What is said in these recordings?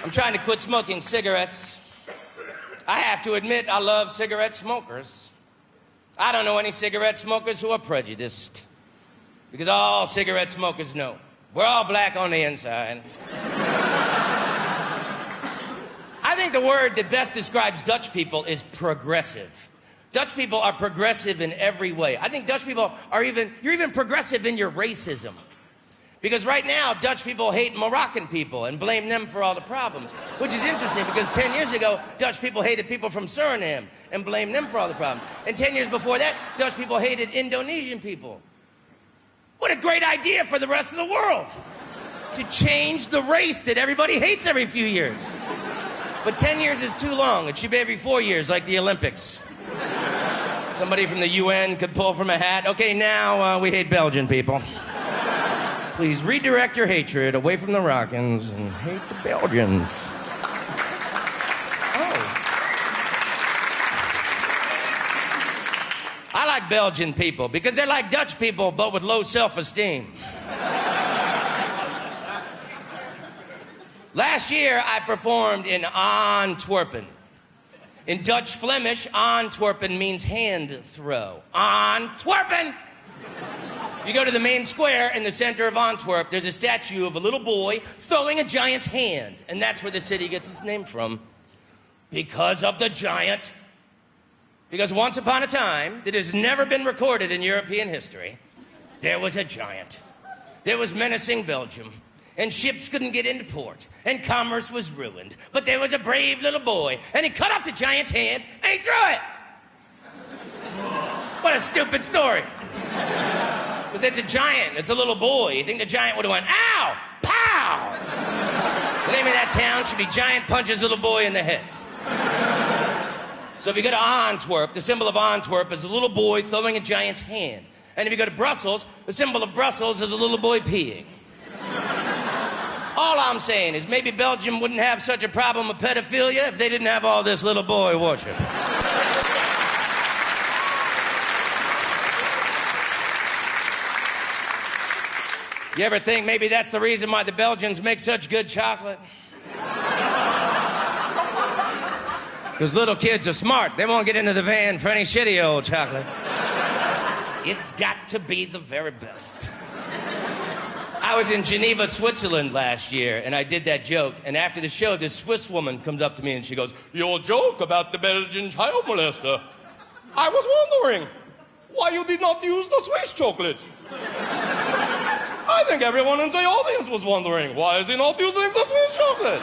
I'm trying to quit smoking cigarettes. I have to admit I love cigarette smokers. I don't know any cigarette smokers who are prejudiced. Because all cigarette smokers know we're all black on the inside. I think the word that best describes Dutch people is progressive. Dutch people are progressive in every way. I think Dutch people are you're even progressive in your racism. Because right now, Dutch people hate Moroccan people and blame them for all the problems. Which is interesting because 10 years ago, Dutch people hated people from Suriname and blamed them for all the problems. And 10 years before that, Dutch people hated Indonesian people. What a great idea for the rest of the world. To change the race that everybody hates every few years. But 10 years is too long. It should be every 4 years, like the Olympics. Somebody from the UN could pull from a hat. Okay, now we hate Belgian people. Please redirect your hatred away from the Moroccans and hate the Belgians. Oh. I like Belgian people because they're like Dutch people, but with low self-esteem. Last year, I performed in Antwerpen. In Dutch Flemish, Antwerpen means hand throw. Antwerpen! If you go to the main square in the center of Antwerp, there's a statue of a little boy throwing a giant's hand. And that's where the city gets its name from. Because of the giant. Because once upon a time, that has never been recorded in European history, there was a giant. There was menacing Belgium. And ships couldn't get into port, and commerce was ruined. But there was a brave little boy, and he cut off the giant's hand, and he threw it. What a stupid story. Because it's a giant, it's a little boy. You think the giant would have went, ow, pow. The name of that town should be Giant Punches Little Boy in the Head. So if you go to Antwerp, the symbol of Antwerp is a little boy throwing a giant's hand. And if you go to Brussels, the symbol of Brussels is a little boy peeing. All I'm saying is maybe Belgium wouldn't have such a problem with pedophilia if they didn't have all this little boy worship. You ever think maybe that's the reason why the Belgians make such good chocolate? Because little kids are smart. They won't get into the van for any shitty old chocolate. It's got to be the very best. I was in Geneva, Switzerland last year, and I did that joke. And after the show, this Swiss woman comes up to me and she goes, "Your joke about the Belgian child molester. I was wondering why you did not use the Swiss chocolate. I think everyone in the audience was wondering, why is he not using the Swiss chocolate?"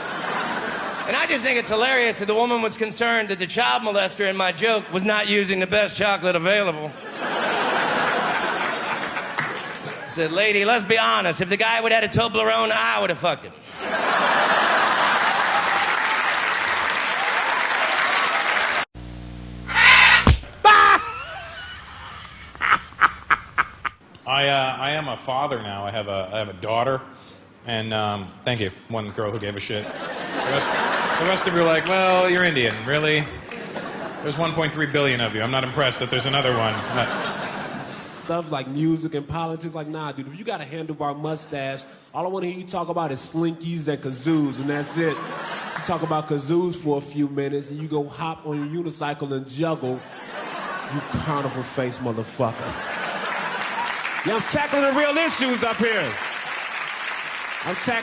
And I just think it's hilarious that the woman was concerned that the child molester in my joke was not using the best chocolate available. I said, "Lady, let's be honest. If the guy would have had a Toblerone, I would have fucked him." I am a father now. I have a daughter, and thank you, one girl who gave a shit. The rest of you are like, well, you're Indian, really? There's 1.3 billion of you. I'm not impressed that there's another one. Stuff like music and politics, like, nah, dude, if you got a handlebar mustache, all I want to hear you talk about is slinkies and kazoos, and that's it. You talk about kazoos for a few minutes, and you go hop on your unicycle and juggle, you carnival face motherfucker. Yeah, I'm tackling the real issues up here. I'm tackling